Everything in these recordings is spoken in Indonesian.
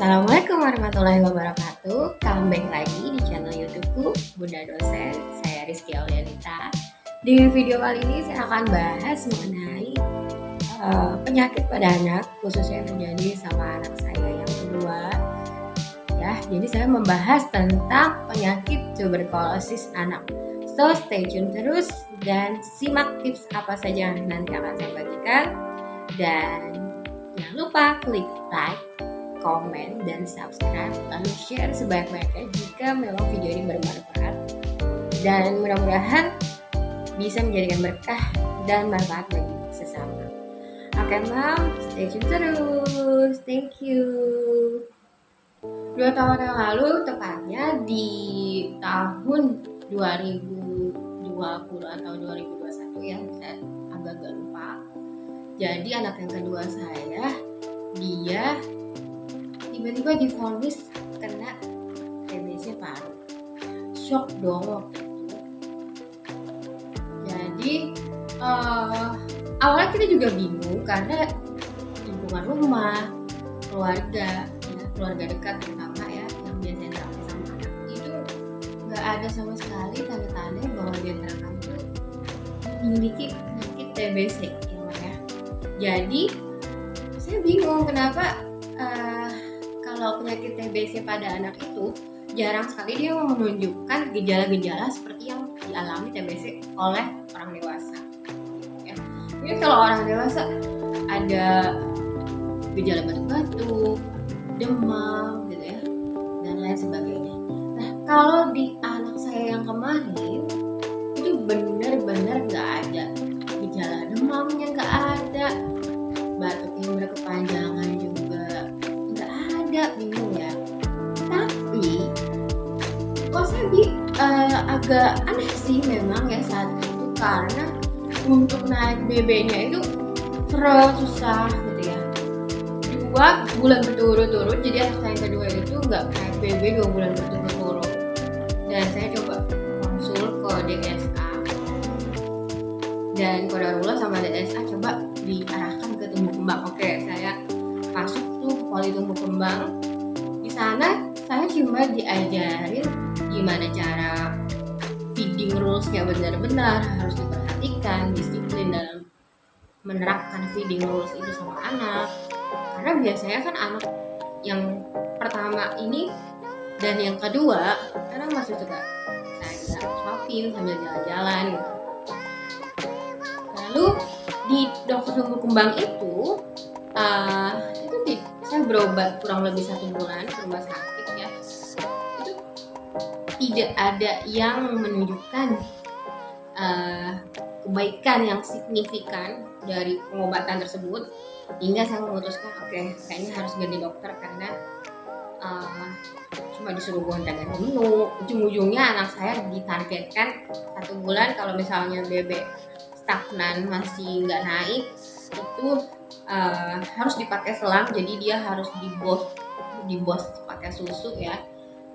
Assalamualaikum warahmatullahi wabarakatuh. Comeback lagi di channel YouTubeku Bunda Dosen. Saya Rizky Aulianita. Di video kali ini saya akan bahas mengenai penyakit pada anak, khususnya yang terjadi sama anak saya yang kedua. Ya, jadi saya membahas tentang penyakit tuberkulosis anak. So stay tune terus dan simak tips apa saja yang nanti akan saya bagikan. Dan jangan lupa klik like, komen, dan subscribe, lalu share sebanyak-banyaknya jika memang video ini bermanfaat, dan mudah-mudahan bisa menjadikan berkah dan manfaat bagi sesama. Oke Mam, stay tune terus. Thank you. 2 tahun yang lalu, tepatnya di tahun 2020 atau 2021 ya, saya agak lupa. Jadi anak yang kedua saya, dia tiba-tiba divonis kena TBC paru. Shock dong waktu itu. Jadi awalnya kita juga bingung karena lingkungan rumah, keluarga dekat terutama ya, yang biasanya terapi sama anak itu nggak ada sama sekali tanda-tanda bahwa dia terekam itu memiliki penyakit TBC ya. Jadi saya bingung kenapa kalau penyakit TBC pada anak itu jarang sekali dia menunjukkan gejala-gejala seperti yang dialami TBC oleh orang dewasa. Ya. Mungkin kalau orang dewasa ada gejala batuk-batuk, demam, gitu ya, dan lain sebagainya. Nah, kalau di anak saya yang kemarin itu benar-benar nggak ada gejala demamnya, nggak ada, batuk yang berkepanjangan juga nggak ada, bingung ya. Tapi kok saya agak aneh sih memang ya saat itu, karena untuk naik BB-nya itu terus susah gitu ya. 2 bulan berturut-turut, jadi anak saya kedua itu nggak naik BB 2 bulan berturut-turut. Dan saya coba konsul ke DSA, dan kodarullah sama DSA coba diarahkan ke tumbuh kembang. Oke, saya masuk tuh poli tumbuh kembang. Di sana saya cuma diajarin gimana cara feeding rules-nya benar-benar harus diperhatikan, disiplin dalam menerapkan feeding rules itu sama anak. Karena biasanya kan anak yang pertama ini dan yang kedua karena masih suka saya suapin sambil jalan-jalan gitu. Lalu di dokter tumbuh kembang itu saya berobat kurang lebih 1 bulan ke rumah sakit ya. Itu tidak ada yang menunjukkan kebaikan yang signifikan dari pengobatan tersebut, hingga saya memutuskan kayaknya harus ganti dokter karena cuma disuruh gonta-ganti menu. Ujung-ujungnya anak saya ditargetkan 1 bulan, kalau misalnya BB stagnan masih nggak naik itu harus dipakai selang, jadi dia harus dibos pakai susu ya,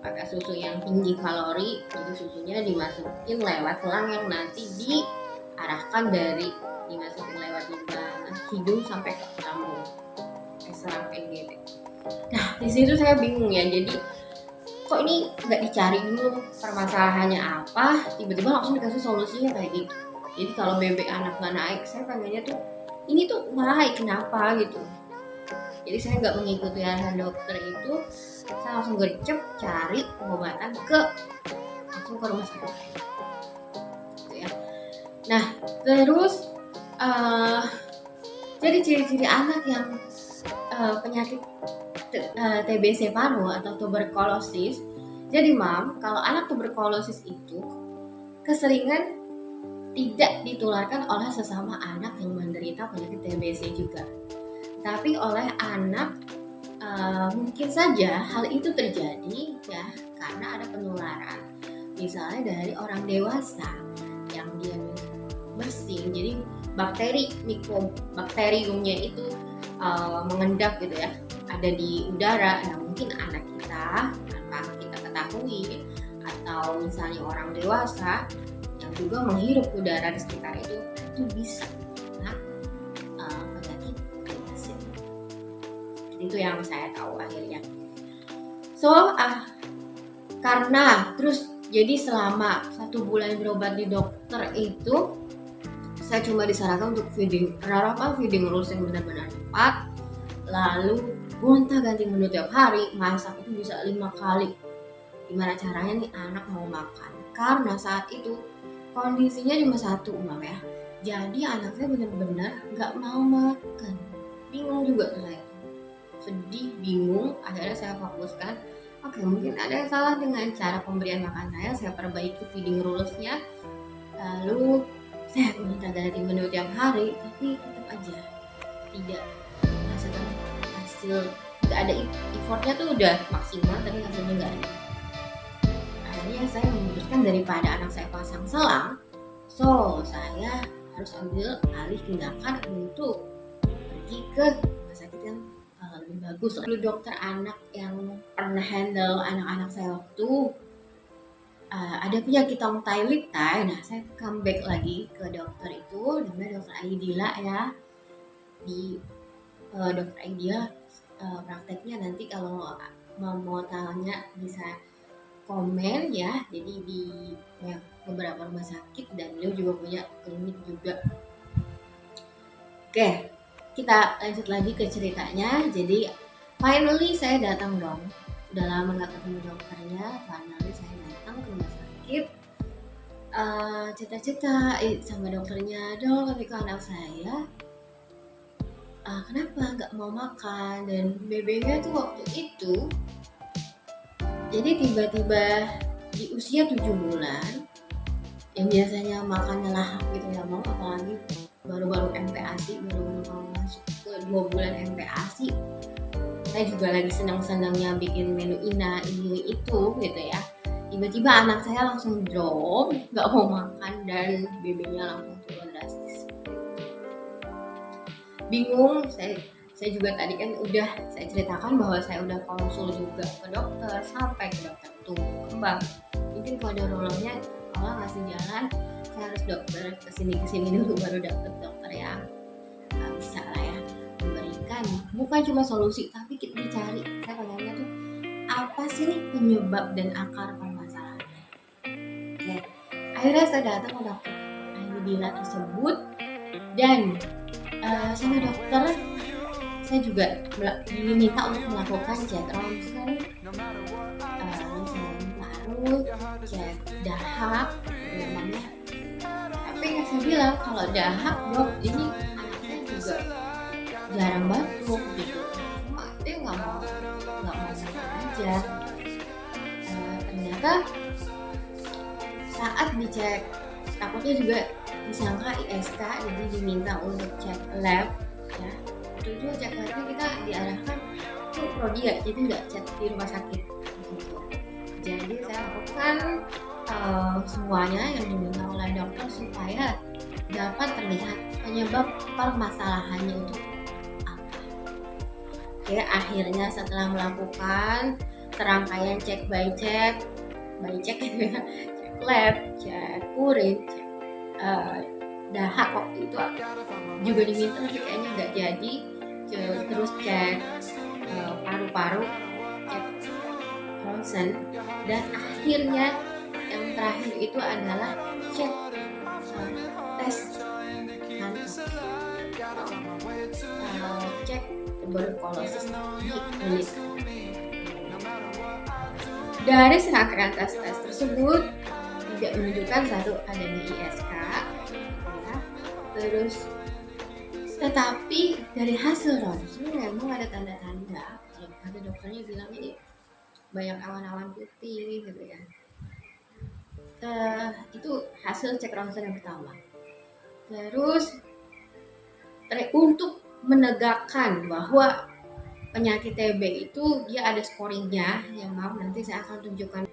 pakai susu yang tinggi kalori. Jadi susunya dimasukin lewat selang yang nanti diarahkan dimasukin lewat hidung sampai ke lambung, selang PGD. Nah, di situ saya bingung ya, jadi kok ini nggak dicari dulu permasalahannya apa, tiba-tiba langsung dikasih solusinya kayak gitu. Jadi kalau BB anak nggak naik, saya pengennya tuh ini tuh naik, kenapa gitu. Jadi saya nggak mengikuti arahan dokter itu, saya langsung gercep cari pengobatan langsung ke rumah sakit gitu ya. Nah, terus jadi ciri-ciri anak yang penyakit TBC paru atau tuberkulosis. Jadi Mam, kalau anak tuberkulosis itu keseringan tidak ditularkan oleh sesama anak yang menderita penyakit TBC juga, tapi oleh anak. Mungkin saja hal itu terjadi ya karena ada penularan, misalnya dari orang dewasa yang dia bersin, jadi mikrobakteriumnya itu mengendap gitu ya, ada di udara. Nah, mungkin anak kita tanpa kita ketahui, atau misalnya orang dewasa yang juga menghirup udara di sekitar itu bisa kena penyakit TBC. Itu yang saya tahu akhirnya. So karena terus jadi selama 1 bulan berobat di dokter itu saya cuma disarankan untuk feeding rules yang benar-benar tepat, lalu gonta-ganti menu tiap hari, masak itu bisa 5 kali. Gimana caranya nih anak mau makan? Karena saat itu kondisinya cuma satu ya. Jadi anak saya benar-benar nggak mau makan. Bingung juga tuh saya. Sedih, bingung. Akhirnya saya fokuskan, oke, mungkin ada yang salah dengan cara pemberian makan saya perbaiki feeding rules-nya. Lalu saya gonta-ganti menu tiap hari, tapi tetap aja tidak menghasilkan hasil. Nggak ada effortnya tuh udah maksimal, tapi hasilnya nggak ada. Akhirnya saya memutuskan daripada anak saya pasang selang, so saya harus ambil alih tindakan untuk pergi ke rumah sakit yang lebih bagus. Lalu dokter anak yang pernah handle anak-anak saya waktu ada penyakit tongue tie lip tie. Nah, saya comeback lagi ke dokter itu, namanya dokter Aidila ya. Di dokter Aidila prakteknya nanti kalau mau tanya bisa komen ya. Jadi di beberapa rumah sakit dan beliau juga punya klinik juga. Oke, kita lanjut lagi ke ceritanya. Jadi finally saya datang dong. Udah lama gak ketemu dokternya, finally saya datang ke rumah sakit. Cerita-cerita sama dokternya, dok, ketika anak saya kenapa nggak mau makan, dan BB-nya tuh waktu itu jadi tiba-tiba di usia 7 bulan yang biasanya makannya lahap gitu ya mau, apalagi baru-baru MPASI, baru mau masuk ke 2 bulan MPASI. Saya juga lagi senang-senangnya bikin menu ini itu gitu ya. Tiba-tiba anak saya langsung drop, nggak mau makan, dan BB-nya langsung turun drastis. Bingung, saya juga tadi kan udah saya ceritakan bahwa saya udah konsul juga ke dokter, sampai ke dokter tumbuh kembang. Mungkin kodarulahnya Allah ngasih jalan, saya harus dokter kesini dulu baru dapet dokter yang bisa lah ya memberikan bukan cuma solusi tapi kita dicari. Saya pengennya tuh apa sih nih penyebab dan akar permasalahannya. Oke, akhirnya saya datang ke dokter Aidila tersebut, dan sama dokter saya juga diminta untuk melakukan cek ronsen, parut, cek dahak namanya. Tapi yang saya bilang kalau dahak dok, ini anaknya juga jarang batuk gitu, cuma dia nggak mau makan aja. Ternyata saat dicek takutnya juga disangka ISK, jadi diminta untuk cek lab ya. Itu cek labnya kita diarahkan ke Prodia, jadi nggak cek di rumah sakit gitu. Jadi saya lakukan semuanya yang diminta oleh dokter supaya dapat terlihat penyebab permasalahannya itu apa. Oke, akhirnya setelah melakukan serangkaian cek by check gitu ya, cek lab, cek urin, cek dahak waktu itu juga diminta tapi kayaknya nggak jadi. Terus cek paru-paru, cek ronsen, dan akhirnya yang terakhir itu adalah cek tes cek tuberkulosis di kulit. Dari serangkaian tes tersebut tidak menunjukkan satu adanya ISK ya. Terus tetapi dari hasil ronsen memang ada tanda-tanda, kata dokternya bilang ini banyak awan-awan putih gitu ya. Itu hasil cek ronsen yang pertama. Terus untuk menegakkan bahwa penyakit TB itu dia ada scoringnya, yang nanti saya akan tunjukkan.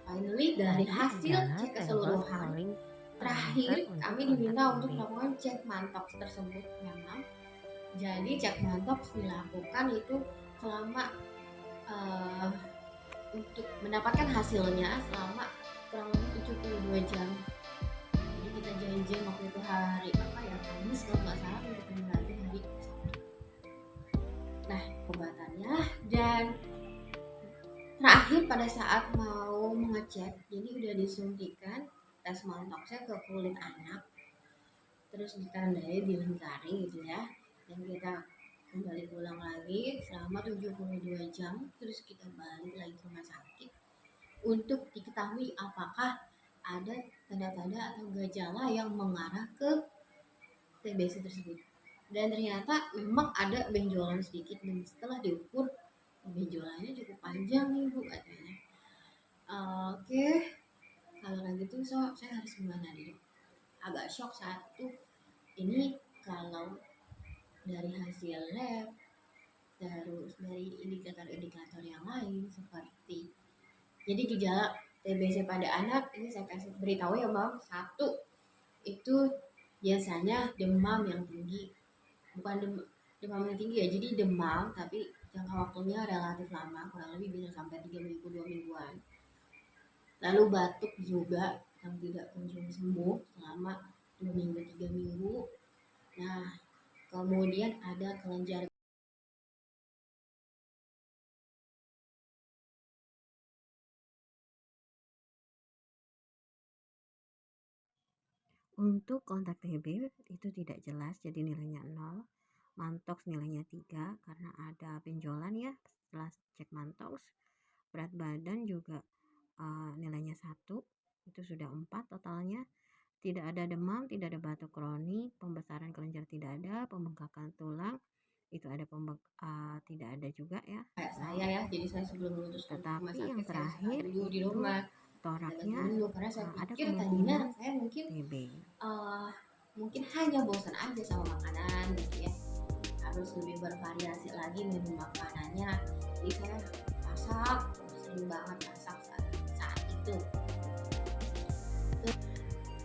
Finally dari hasil cek keseluruhan terakhir kami diminta untuk melakukan cek mantox tersebut memang. Jadi cek mantox dilakukan itu selama untuk mendapatkan hasilnya selama kurang lebih 72 jam. Jadi kita janjian waktu itu hari Kamis kalau nggak salah, untuk kembali hari Sabtu. Nah, obatannya dan Terakhir pada saat mau mengecek, jadi udah disuntikan tes montoksnya ke kulit anak, terus ditandai dilingkari gitu ya, dan kita kembali pulang lagi selama 72 jam, terus kita balik lagi ke rumah sakit untuk diketahui apakah ada tanda-tanda atau gejala yang mengarah ke TBC tersebut. Dan ternyata memang ada benjolan sedikit, dan setelah diukur benjolannya cukup panjang nih bu katanya. Oke, kalau kayak gitu saya harus gimana nih dok? Agak shock saat itu. Ini kalau dari hasil lab, terus dari indikator-indikator yang lain seperti, jadi gejala TBC pada anak ini saya kasih beritahu ya bang. Satu, itu biasanya demam yang tinggi, bukan demam yang tinggi ya, jadi demam tapi jangka waktunya relatif lama, kurang lebih bisa sampai 3 minggu 2 mingguan. Lalu batuk juga yang tidak kunjung sembuh selama 2 minggu 3 minggu. Nah, kemudian ada kelenjar. Untuk kontak TB itu tidak jelas, jadi nilainya 0. Mantox nilainya 3 karena ada benjolan ya setelah cek mantox. Berat badan juga nilainya 1, itu sudah 4 totalnya. Tidak ada demam, tidak ada batuk kronik, pembesaran kelenjar tidak ada, pembengkakan tulang itu ada tidak ada juga ya. Kayak saya ya, jadi saya sebelum memutuskan rumah sakit, yang terakhir saya dulu di rumah toraknya karena saya pikir tadinya saya mungkin TB. Mungkin hanya bosan aja sama makanan gitu ya, harus lebih bervariasi lagi menu makanannya, jadi saya masak, sering banget masak saat itu.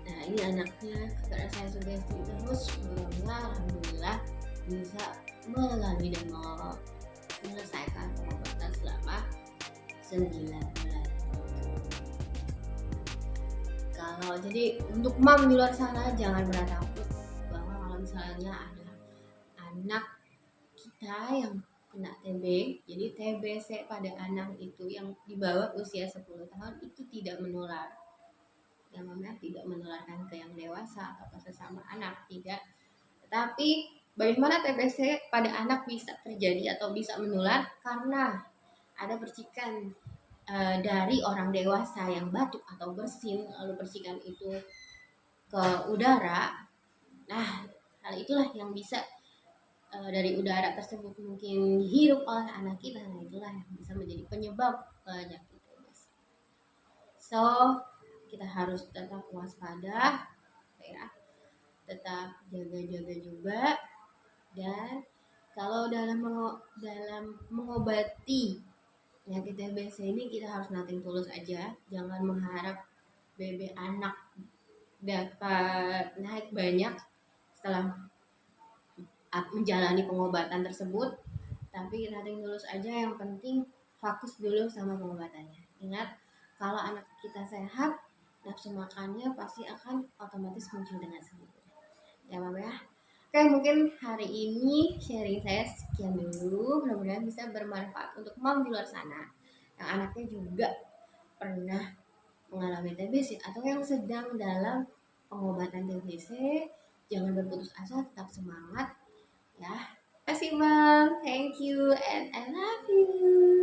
Nah ini anaknya karena saya sugesti terus, sebelumnya alhamdulillah bisa melalui dan menyelesaikan pengobatan selama 9 bulan. Kalau jadi untuk mam di luar sana jangan pernah takut bahwa kalau misalnya ada anak kita yang kena TB, jadi TBC pada anak itu yang di bawah usia 10 tahun itu tidak menular. Yang namanya tidak menularkan ke yang dewasa atau ke sesama anak, tidak. Tetapi bagaimana TBC pada anak bisa terjadi atau bisa menular? Karena ada percikan dari orang dewasa yang batuk atau bersin, lalu percikan itu ke udara. Nah, hal itulah yang bisa dari udara tersebut mungkin dihirup oleh anak kita. Nah, itulah yang bisa menjadi penyebab penyakit TBC. So, kita harus tetap waspada ya, tetap jaga-jaga juga. Dan kalau dalam mengobati penyakit TBC ini kita harus nothing tulus aja, jangan mengharap BB anak dapat naik banyak setelah menjalani pengobatan tersebut, tapi nothing tulus aja, yang penting fokus dulu sama pengobatannya. Ingat, kalau anak kita sehat, nafsu makannya pasti akan otomatis muncul dengan sendirinya. Ya Mama ya. Oke, mungkin hari ini sharing saya sekian dulu. Mudah-mudahan bisa bermanfaat untuk mom di luar sana yang anaknya juga pernah mengalami TBC atau yang sedang dalam pengobatan TBC. Jangan berputus asa, tetap semangat ya. Terima kasih Bang, thank you and I love you.